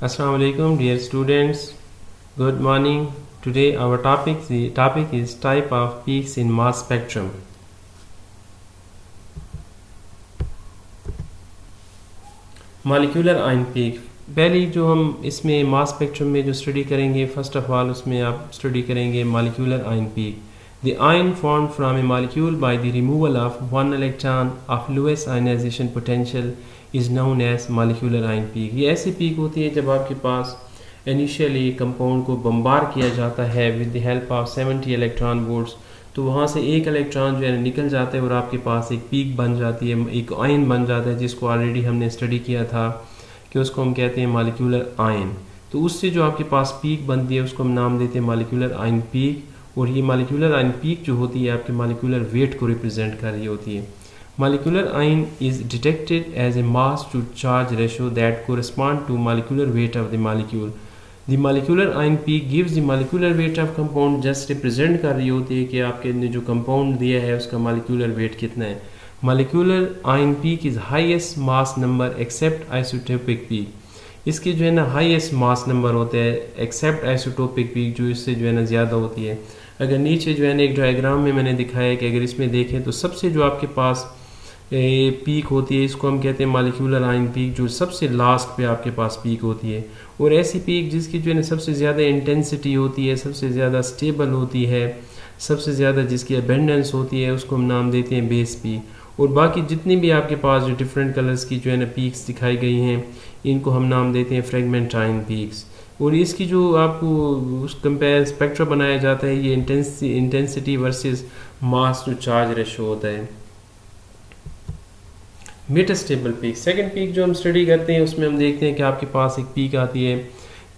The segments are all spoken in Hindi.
Assalamu alaikum, dear students. Good morning. Today our topic is type of peaks in mass spectrum. Molecular ion peak. पहली जो हम इसमें मास स्पेक्ट्रम में जो स्टडी करेंगे, फर्स्ट ऑफ ऑल उसमें आप स्टडी करेंगे molecular ion peak. The ion formed from a molecule by the removal of one electron of lowest ionization potential is known as molecular ion peak. ये ऐसी पीक होती है जब आपके पास इनिशियली कंपाउंड को बम्बार किया जाता है with the help of 70 electron volts, तो वहाँ से एक इलेक्ट्रॉन जो है निकल जाता है और आपके पास एक पीक बन जाती है, एक आयन बन जाता है, जिसको ऑलरेडी हमने स्टडी किया था कि उसको हम कहते हैं मॉलिक्यूलर आयन. तो उससे जो आपके पास पीक बनती है उसको हम नाम देते हैं मॉलिक्यूलर आयन पीक. और ये मॉलिक्यूलर आयन पीक जो होती है आपके मॉलिक्यूलर वेट को रिप्रेजेंट कर रही होती है. Molecular ion is detected as a mass to charge ratio that correspond to molecular weight of the molecule. The molecular ion peak gives the molecular weight of compound. Just represent कर रही होती है कि आपके ने जो कंपाउंड दिया है उसका मॉलिक्यूलर वेट कितना है. Molecular ion peak is highest mass number except isotopic peak. इसके जो है ना हाईएस्ट मास नंबर होते हैं एक्सेप्ट आइसोटोपिक पीक, जो इससे जो है ना ज़्यादा होती है. अगर नीचे जो है ना एक डायग्राम में मैंने दिखाया है कि अगर इसमें देखें तो सबसे जो आपके पास पीक होती है इसको हम कहते हैं मॉलिक्यूलर आयन पीक, जो सबसे लास्ट पे आपके पास पीक होती है. और ऐसी पीक जिसकी जो है ना सबसे ज़्यादा इंटेंसिटी होती है, सबसे ज़्यादा स्टेबल होती है, सबसे ज़्यादा जिसकी अबेंडेंस होती है, उसको हम नाम देते हैं बेस पीक. और बाकी जितनी भी आपके पास जो डिफरेंट कलर्स की जो है ना पीक्स दिखाई गई हैं इनको हम नाम देते हैं फ्रेगमेंट आयन पीक्स. और इसकी जो आपको उस कंपेयर स्पेक्ट्रा बनाया जाता है ये intensity versus mass to charge ratio होता है. Metastable peak. सेकंड पीक जो हम स्टडी करते हैं उसमें हम देखते हैं कि आपके पास एक पीक आती है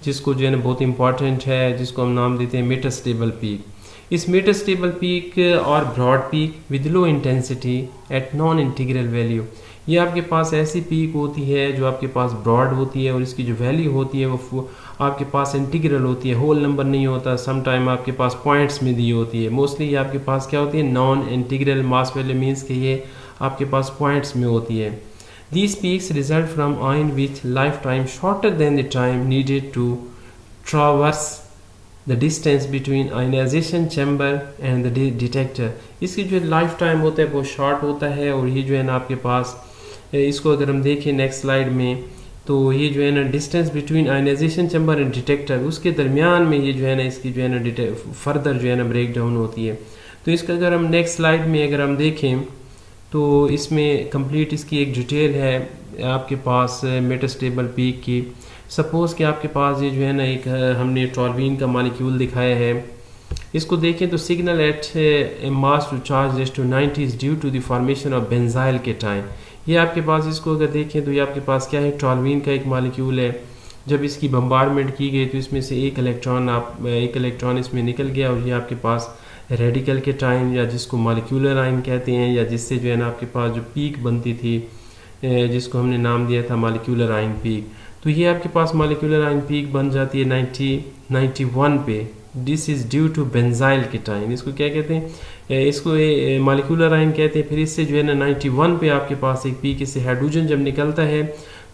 जिसको जो है ना बहुत इंपॉर्टेंट है, जिसको हम नाम देते हैं मेटास्टेबल पीक. इस मेटास्टेबल पीक और broad peak with low intensity at non integral value. ये आपके पास ऐसी पीक होती है जो आपके पास ब्रॉड होती है और इसकी जो वैल्यू होती है वो आपके पास इंटीग्रल होती है, होल नंबर नहीं होता. सम टाइम आपके पास पॉइंट्स में दी होती है. मोस्टली ये आपके पास क्या होती है non integral mass value means कि ये आपके पास पॉइंट्स में होती है. These peaks result from ion with life time shorter than the time needed to traverse the distance between ionization chamber and the detector. इसकी जो लाइफ टाइम होता है वो शॉर्ट होता है. और ये जो है ना आपके पास इसको अगर हम देखें नेक्स्ट स्लाइड में तो ये जो है ना distance between ionization chamber and detector उसके दरमियान में ये जो है ना इसकी जो है ना फर्दर जो है ना ब्रेक डाउन होती है. तो इसका अगर हम नेक्स्ट स्लाइड में अगर हम देखें तो इसमें कंप्लीट इसकी एक डिटेल है आपके पास मेटास्टेबल पीक की. सपोज़ कि आपके पास ये जो है ना एक हमने टॉल्वीन का मॉलिक्यूल दिखाया है. इसको देखें तो signal at mass to charge ratio to 90 is due to the formation of benzyl cation. ये आपके पास इसको अगर देखें तो ये आपके पास क्या है टॉल्वीन का एक मॉलिक्यूल है. जब इसकी बम्बारमेंट की गई तो इसमें से एक इलेक्ट्रॉन इसमें निकल गया और ये आपके पास रेडिकल केटाइन या जिसको मॉलिक्यूलर आयन कहते हैं या जिससे जो है ना आपके पास जो पीक बनती थी जिसको हमने नाम दिया था मॉलिक्यूलर आयन पीक. तो ये आपके पास मॉलिक्यूलर आयन पीक बन जाती है 91 पे. This is due to benzyl cation. इसको क्या कहते हैं, इसको मॉलिक्यूलर आयन कहते हैं. फिर इससे जो है ना 91 पे आपके पास एक पीक, इससे हाइड्रोजन जब निकलता है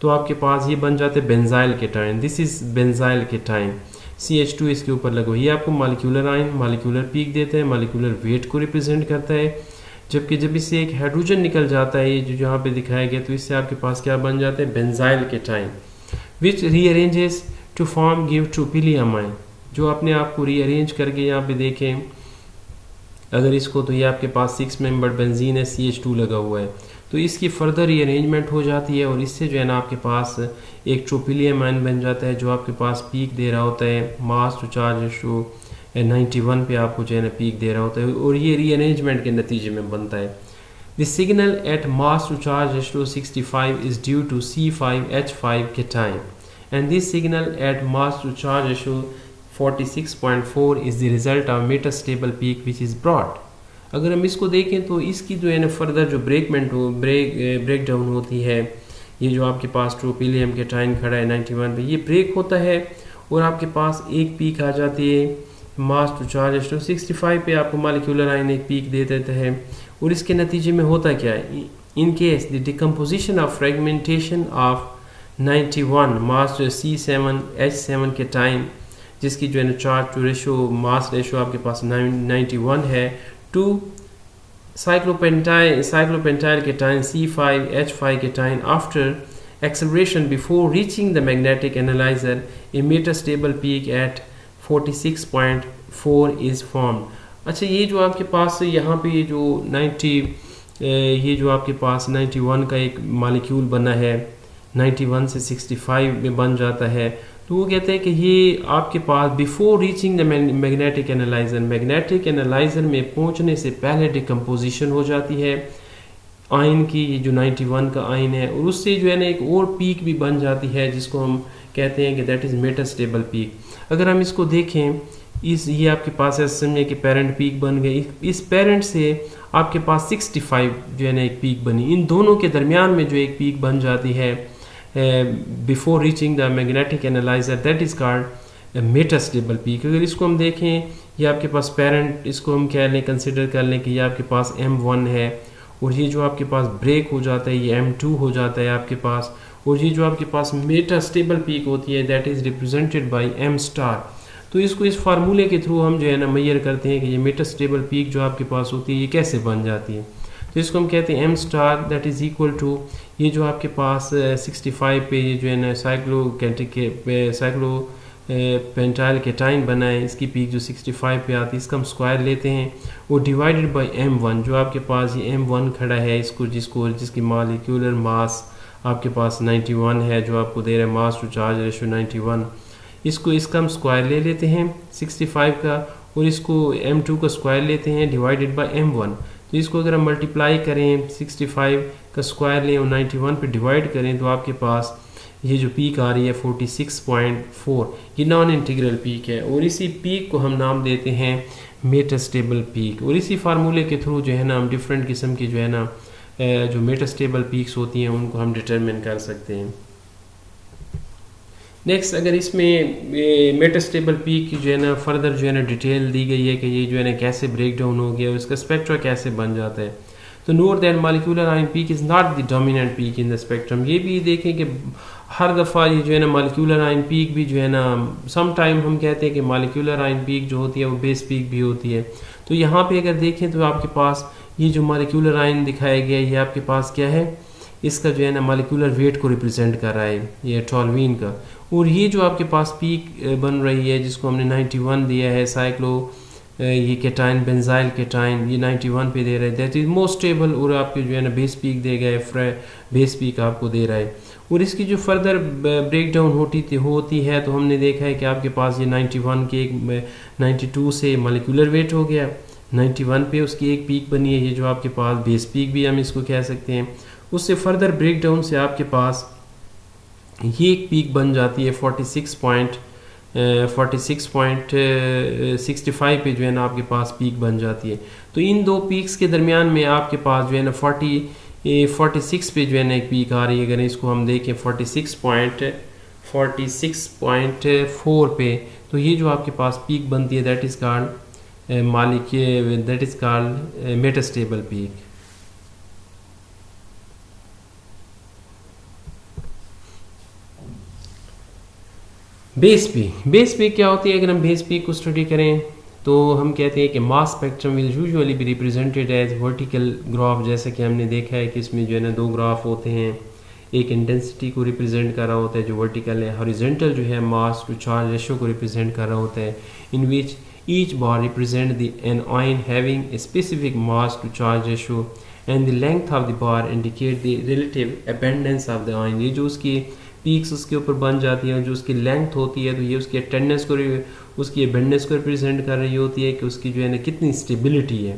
तो आपके पास ये बन जाते हैं benzyl cation. This is benzyl cation. CH2 इसके ऊपर लगो. ये आपको मॉलिक्यूलर आयन मॉलिक्यूलर पीक देता है, मॉलिक्यूलर वेट को रिप्रेजेंट करता है. जबकि जब इससे एक हाइड्रोजन निकल जाता है ये जो यहाँ पे दिखाया गया तो इससे आपके पास क्या बन जाता है benzyl cation which rearranges to form give tropylium ion. जो अपने आप को रीअरेंज करके यहाँ पे देखें अगर इसको तो ये आपके पास 6 मेंबर बेंजीन है, CH2 लगा हुआ है. तो इसकी फर्दर रीअरेंजमेंट हो जाती है और इससे जो है ना आपके पास एक ट्रोपिलियम आयन बन जाता है जो आपके पास पीक दे रहा होता है मास टू चार्ज रेशो 91 पे आपको जो है ना पीक दे रहा होता है. और ये रीअरेंजमेंट के नतीजे में बनता है. The signal at mass to charge ratio 65 is due to C5H5 cation and this signal at mass to charge ratio 46.4 is the result of metastable peak which is broad. अगर हम इसको देखें तो इसकी जो है ना फर्दर जो ब्रेक डाउन होती है, ये जो आपके पास ट्रोपिलियम केटाइन खड़ा है 91 पे ये ब्रेक होता है और आपके पास एक पीक आ जाती है मास टू चार्ज रेशो 65 पे आपको मॉलिक्यूलर आयन एक पीक दे देता है. और इसके नतीजे में होता क्या है, in case the decomposition of fragmentation of 91 मास जो है C7H7 के टाइम, जिसकी जो है ना charge to ratio mass ratio आपके पास 91 है, टू साइक्लोपेंटाइल के टाइम C5H5 के time after acceleration before reaching the magnetic analyzer, a metastable peak at 46.4 is formed. अच्छा, ये जो आपके पास यहाँ पे ये जो 90 ये जो आपके पास 91 का एक मालिक्यूल बना है, 91 से 65 में बन जाता है, तो वो कहते हैं कि ये आपके पास before reaching the magnetic analyser में पहुँचने से पहले डिकम्पोजिशन हो जाती है आयन की, ये जो 91 का आयन है, और उससे जो है ना एक और पीक भी बन जाती है जिसको हम कहते हैं कि दैट इज़ मेटास्टेबल पीक. अगर हम इसको देखें, ये आपके पास है, समझे कि पेरेंट पीक बन गई, इस पेरेंट से आपके पास 65 जो है ना एक पीक बनी, इन दोनों के दरमियान में जो एक पीक बन जाती है before reaching the magnetic analyser, that is called metastable peak. अगर इसको हम देखें, ये आपके पास पेरेंट, इसको हम कह लें, कंसिडर कर लें कि ये आपके पास M1 है, और ये जो आपके पास ब्रेक हो जाता है ये M2 हो जाता है आपके पास, और ये जो आपके पास मेटास्टेबल पीक होती है that is represented by M star. तो इसको इस फार्मूले के थ्रू हम जो है ना मेजर करते हैं कि ये मेटास्टेबल पीक जो आपके पास होती है ये कैसे बन जाती है. तो इसको हम कहते हैं M star that is equal to ये जो आपके पास 65 पे ये जो है ना साइक्लो पेंटाइल केटाइन बना है, इसकी पीक जो 65 पे आती है, इसका हम स्क्वायर लेते हैं वो डिवाइडेड बाय M1, जो आपके पास ये M1 खड़ा है, जिसकी मॉलिक्यूलर मास आपके पास 91 है, जो आपको दे रहा है मास टू चार्ज रेशियो 91, इसका हम स्क्वायर ले लेते हैं 65 का, और इसको M2 का स्क्वायर लेते हैं डिवाइडेड बाय M1. तो इसको अगर हम मल्टीप्लाई करें, 65 का स्क्वायर लें और 91 पे डिवाइड करें, तो आपके पास ये जो पीक आ रही है 46.4, ये नॉन इंटीग्रल पीक है, और इसी पीक को हम नाम देते हैं मेटास्टेबल पीक. और इसी फार्मूले के थ्रू जो है ना हम डिफरेंट किस्म की जो है ना जो मेटास्टेबल पीक्स होती हैं उनको हम डिटरमिन कर सकते हैं. नेक्स्ट, अगर इसमें मेटास्टेबल पीक की जो है ना फर्दर जो है ना डिटेल दी गई है कि ये जो है ना कैसे ब्रेक डाउन हो गया और इसका स्पेक्ट्रा कैसे बन जाता है. तो note that molecular ion peak is not the dominant peak in the spectrum. ये भी देखें कि हर दफ़ा ये जो है ना मॉलिक्यूलर आयन पीक भी जो है ना सम टाइम हम कहते हैं कि मॉलिक्यूलर आयन पीक जो होती है वो बेस पीक भी होती है. तो यहाँ पे अगर देखें तो आपके पास ये जो मॉलिक्यूलर आयन दिखाया गया है ये आपके पास क्या है, इसका जो है ना मॉलिक्यूलर वेट को रिप्रेजेंट कर रहा है, ये टॉल्वीन का. और ये जो आपके पास पीक बन रही है जिसको हमने 91 दिया है, साइक्लो ये केटाइन बेंजाइल केटाइन ये 91 पे दे रहा है, दैट इज़ मोस्ट स्टेबल, और आपके जो है ना बेस पीक दे गए, बेस पीक आपको दे रहा है. और इसकी जो फर्दर ब्रेक डाउन होती है तो हमने देखा है कि आपके पास ये 91 के एक 92 से मॉलिक्यूलर वेट हो गया, 91 पे उसकी एक पीक बनी है, ये जो आपके पास बेस पीक भी हम इसको कह सकते हैं. उससे फर्दर ब्रेक डाउन से आपके पास ये एक पीक बन जाती है 46.65 पे जो है ना आपके पास पीक बन जाती है. तो इन दो पीक्स के दरमियान में आपके पास जो है ना 46 पे जो है ना एक पीक आ रही है. अगर इसको हम देखें 46.4 पे, तो ये जो आपके पास पीक बनती है that is called metastable peak. Base peak क्या होती है? अगर हम बेस पीक को स्टडी करें तो हम कहते हैं कि mass spectrum will usually be represented as vertical graph. जैसे कि हमने देखा है कि इसमें जो है ना दो ग्राफ होते हैं, एक इंटेंसिटी को रिप्रेजेंट कर रहा होता है जो वर्टिकल है, हॉरिजॉन्टल जो है मास टू चार्ज रेशियो को रिप्रेजेंट कर रहा होता है, in which each bar represent an ion having a specific mass to charge ratio and the length of the bar indicate the relative abundance of the ion. ये जो उसकी पीक्स उसके ऊपर बन जाती हैं, जो उसकी लेंथ होती है, तो ये उसकी अटेंडेंस को उसकी अबेंडेंस को रिप्रेजेंट कर रही होती है कि उसकी जो है ना कितनी स्टेबिलिटी है.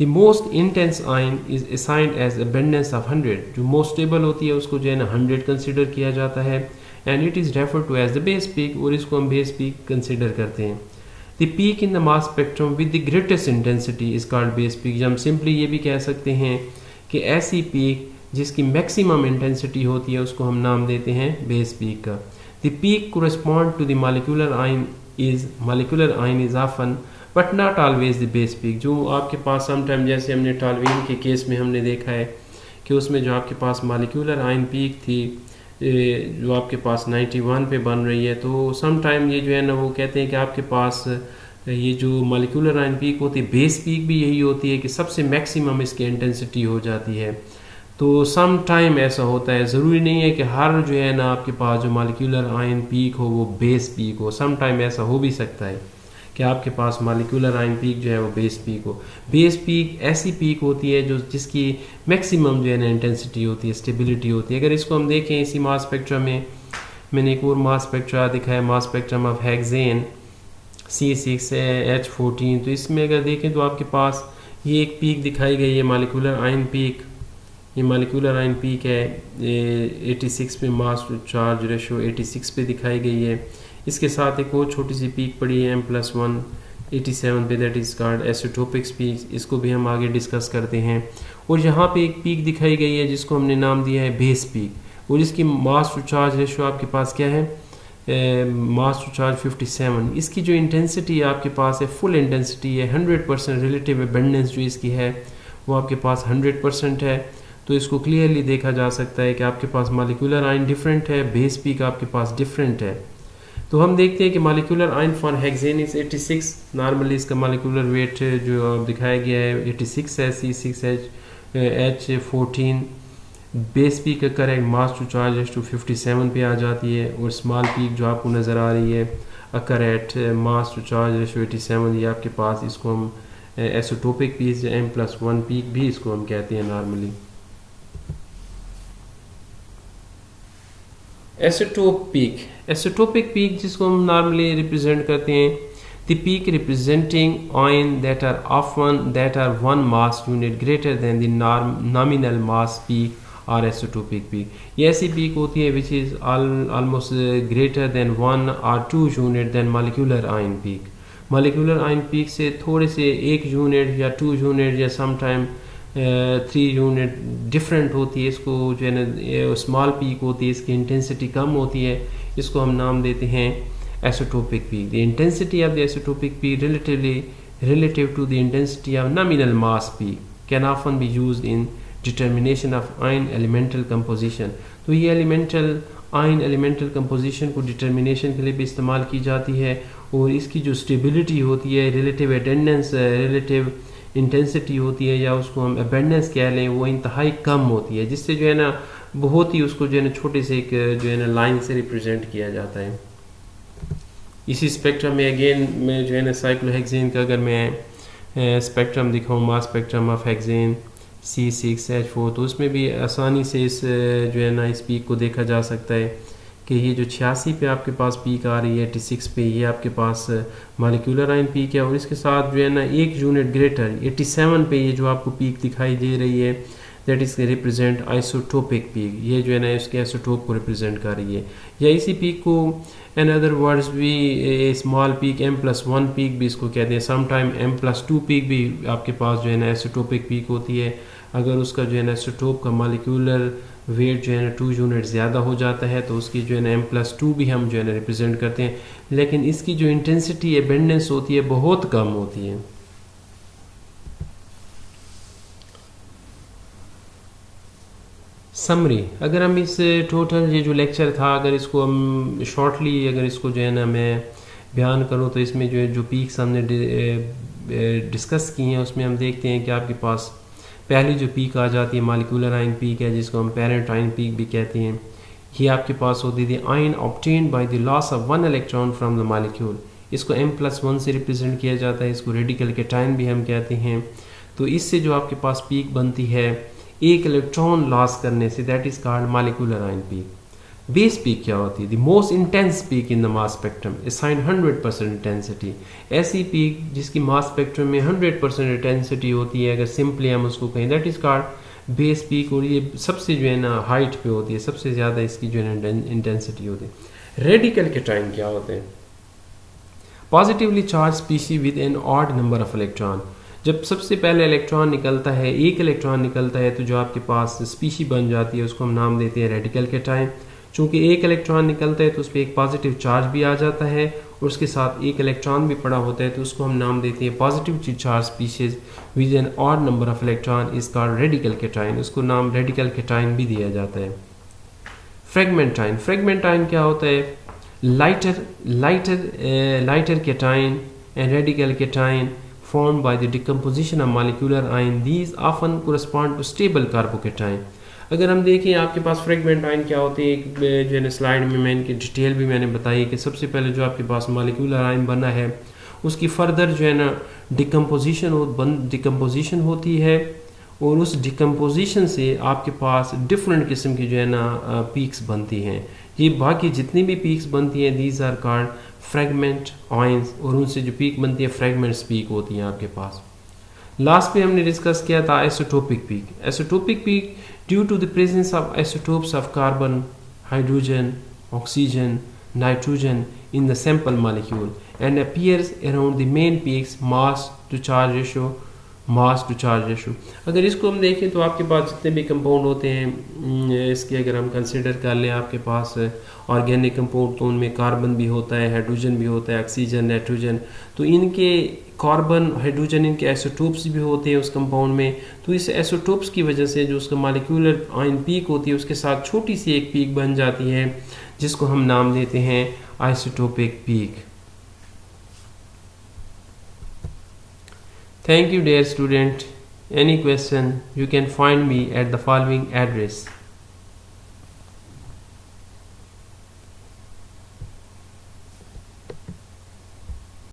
The most intense ion is assigned as abundance of 100. जो मोस्ट स्टेबल होती है उसको जो है ना 100 कंसिडर किया जाता है, and it is refer to as the base peak, और इसको हम बेस पीक कंसिडर करते हैं. The peak in the mass spectrum with the greatest intensity is called base peak. हम सिंपली ये भी कह सकते हैं कि ऐसी पीक जिसकी मैक्सिमम इंटेंसिटी होती है उसको हम नाम देते हैं बेस पीक का. The peak correspond to the molecular ion is often but not always the base peak. जो आपके पास समटाइम, जैसे हमने टॉल्वीन के केस में हमने देखा है कि उसमें जो आपके पास मॉलिक्यूलर आयन पीक थी जो आपके पास 91 पे बन रही है। तो सम टाइम ये जो है ना वो कहते हैं कि आपके पास ये जो मॉलिक्यूलर आयन पीक होती है, बेस पीक भी यही होती है कि सबसे मैक्सिमम इसकी इंटेंसिटी हो जाती है। तो सम टाइम ऐसा होता है, ज़रूरी नहीं है कि हर जो है ना आपके पास जो मॉलिक्यूलर आयन पीक हो वो बेस पीक हो। सम टाइम ऐसा हो भी सकता है कि आपके पास मॉलिक्यूलर आयन पीक जो है वो बेस पीक हो। बेस पीक ऐसी पीक होती है जो जिसकी मैक्सिमम जो है ना इंटेंसिटी होती है, स्टेबिलिटी होती है। अगर इसको हम देखें इसी मास स्पेक्ट्रम में, मैंने एक और मास स्पेक्ट्रा दिखाया, mass spectrum of hexane C6H14। तो इसमें अगर देखें तो आपके पास ये एक पीक दिखाई गई है मॉलिक्यूलर आयन पीक। ये मॉलिक्यूलर आयन पीक है 86 पे, मास टू चार्ज रेशो 86 पे दिखाई गई है। इसके साथ एक और छोटी सी पीक पड़ी है M+1 87 पे, दैट इज कॉल्ड एसोटोपिक पीक। इसको भी हम आगे डिस्कस करते हैं। और यहाँ पे एक पीक दिखाई गई है जिसको हमने नाम दिया है बेस पीक, और जिसकी मास टू चार्ज रेशो आपके पास क्या है, मास टू चार्ज 57। इसकी जो इंटेंसिटी है आपके पास है, फुल इंटेंसिटी है 100%, रिलेटिव अबंडेंस जो इसकी है वो आपके पास 100% है। तो इसको क्लियरली देखा जा सकता है कि आपके पास मॉलिक्यूलर आयन डिफरेंट है, बेस पीक आपके पास डिफरेंट है। तो हम देखते हैं कि molecular ion for hexane is 86। Normally इसका मॉलिक्यूलर वेट जो दिखाया गया है 86 है, C6H14। बेस पीक का correct mass to charge as to 57 पे आ जाती है, और स्मॉल पीक जो आपको नज़र आ रही है occur at mass to charge ratio 87, ये आपके पास, इसको हम एसोटोपिक पीक M+1 पीक भी इसको हम कहते हैं नॉर्मली। एसोटोपिक पीक जिसको हम नॉर्मली रिप्रेजेंट करते हैं, the peak representing ion that are one mass unit greater than the nominal mass peak और एसोटोपिक पीक। ये ऐसी पीक होती है which is almost greater than 1 और 2 unit than molecular ion peak. Molecular ion peak से थोड़े से 1 यूनिट या 2 यूनिट या समटाइम 3 यूनिट डिफरेंट होती है। इसको जो है ना स्मॉल पीक होती है, इसकी इंटेंसिटी कम होती है, इसको हम नाम देते हैं isotopic peak. The intensity of the isotopic peak relative to the intensity of nominal mass peak can often be used in determination of ion elemental composition। तो ये आयन एलिमेंटल कंपोजिशन को डिटर्मिनेशन के लिए भी इस्तेमाल की जाती है, और इसकी जो स्टेबिलिटी होती है, रिलेटिव अटेंडेंस, रिलेटिव इंटेंसिटी होती है, या उसको हम अबेंडेंस कह लें, वो इंतहाई कम होती है, जिससे जो है ना बहुत ही उसको जो है ना छोटे से एक जो है ना लाइन से रिप्रेजेंट किया जाता है। इसी स्पेक्ट्रम में अगेन मैं जो है ना साइक्लोहेक्सेन का अगर मैं स्पेक्ट्रम दिखाऊँ, mass spectrum of hexane C6H4, तो उसमें भी आसानी से इस जो है ना इस पीक को देखा जा सकता है कि ये जो 86 पे आपके पास पीक आ रही है 86 पे, ये आपके पास मॉलिक्यूलर आयन पीक है, और इसके साथ जो है ना 1 यूनिट ग्रेटर 87 पे ये जो आपको पीक दिखाई दे रही है, that is represent isotopic peak. ये जो है ना इसके आइसोटोप को रिप्रेजेंट कर रही है। या इसी पीक को इन अदर वर्ड्स भी स्मॉल पीक M+1 पीक भी इसको कहते हैं। समटाइम M+2 पीक भी आपके पास जो है ना आइसोटोपिक पीक होती है। अगर उसका जो है ना आइसोटोप का मॉलिक्यूलर वेट जो है ना 2 यूनिट ज़्यादा हो जाता है, तो उसकी जो है ना M+2 भी हम जो है ना रिप्रेजेंट करते हैं, लेकिन इसकी जो इंटेंसिटी अबेंडेंस होती है बहुत कम होती है। समरी, अगर हम इस टोटल ये जो लेक्चर था, अगर इसको हम शॉर्टली अगर इसको जो है ना मैं बयान करूँ, तो इसमें जो है जो पीक्स हमने डिस्कस की हैं उसमें हम देखते हैं कि आपके पास पहली जो पीक आ जाती है मॉलिक्यूलर आयन पीक है, जिसको हम पेरेंट आयन पीक भी कहते हैं। ये आपके पास होती थी ion obtained by the loss of 1 electron from the molecule. इसको M+1 से रिप्रेजेंट किया जाता है, इसको रेडिकल कैटायन भी हम कहते हैं। तो इससे जो आपके पास पीक बनती है 1 इलेक्ट्रॉन लॉस करने से, that is called molecular ion peak. Base peak क्या होती है? The most intense peak in the mass spectrum assign 100% intensity. ऐसी पीक जिसकी मास स्पेक्ट्रम में 100% इंटेंसिटी होती है, अगर सिंपली हम उसको कहें, that is called base peak. और ये सबसे जो है ना हाइट पे होती है, सबसे ज़्यादा इसकी जो है ना इंटेंसिटी होती है। रेडिकल कैटायन क्या होते हैं? Positively charge species with an odd number of electron. जब सबसे पहले इलेक्ट्रॉन निकलता है, 1 इलेक्ट्रॉन निकलता है, तो जो आपके पास स्पीशी बन जाती है उसको हम नाम देते हैं रेडिकल कैटायन। चूंकि 1 इलेक्ट्रॉन निकलता है तो उस पर एक पॉजिटिव चार्ज भी आ जाता है, और उसके साथ 1 इलेक्ट्रॉन भी पड़ा होता है, तो उसको हम नाम देते हैं positive charge species with an odd number of electron is called radical cation. उसको नाम रेडिकल कैटायन भी दिया जाता है। फ्रेगमेंटाइन क्या होता है? Lighter cation and radical cation formed by the decomposition of molecular ion. These often correspond to stable carbocation. अगर हम देखें आपके पास फ्रेगमेंट आयन क्या होते हैं, एक जो है ना स्लाइड में मैं इनकी डिटेल भी मैंने बताई कि सबसे पहले जो आपके पास मॉलिक्यूलर आयन बना है उसकी फर्दर जो है ना डिकम्पोजिशन होती है और उस डिकम्पोजिशन से आपके पास डिफरेंट किस्म की जो है ना पीक्स बनती हैं. ये बाकी जितनी भी पीक्स बनती हैं these are called fragment ions और उनसे जो पीक बनती है फ्रेगमेंट्स पीक होती हैं आपके पास. लास्ट पे हमने डिस्कस किया था isotopic peak. Isotopic peak due to the presence of isotopes of carbon, hydrogen, oxygen, nitrogen in the sample molecule and appears around the main peaks mass to charge ratio. अगर इसको हम देखें तो आपके पास जितने भी कंपाउंड होते हैं इसके अगर हम कंसिडर कर लें आपके पास ऑर्गेनिक कंपाउंड तो उनमें कार्बन भी होता है, हाइड्रोजन भी होता है, ऑक्सीजन, नाइट्रोजन, तो इनके कार्बन हाइड्रोजन इनके आइसोटोप्स भी होते हैं उस कंपाउंड में. तो इस आइसोटोप्स की वजह से जो उसका मॉलिक्यूलर आयन पीक होती है उसके साथ छोटी सी एक पीक बन जाती है जिसको हम नाम देते हैं isotopic peak. Thank you dear student. Any question you can find me at the following address.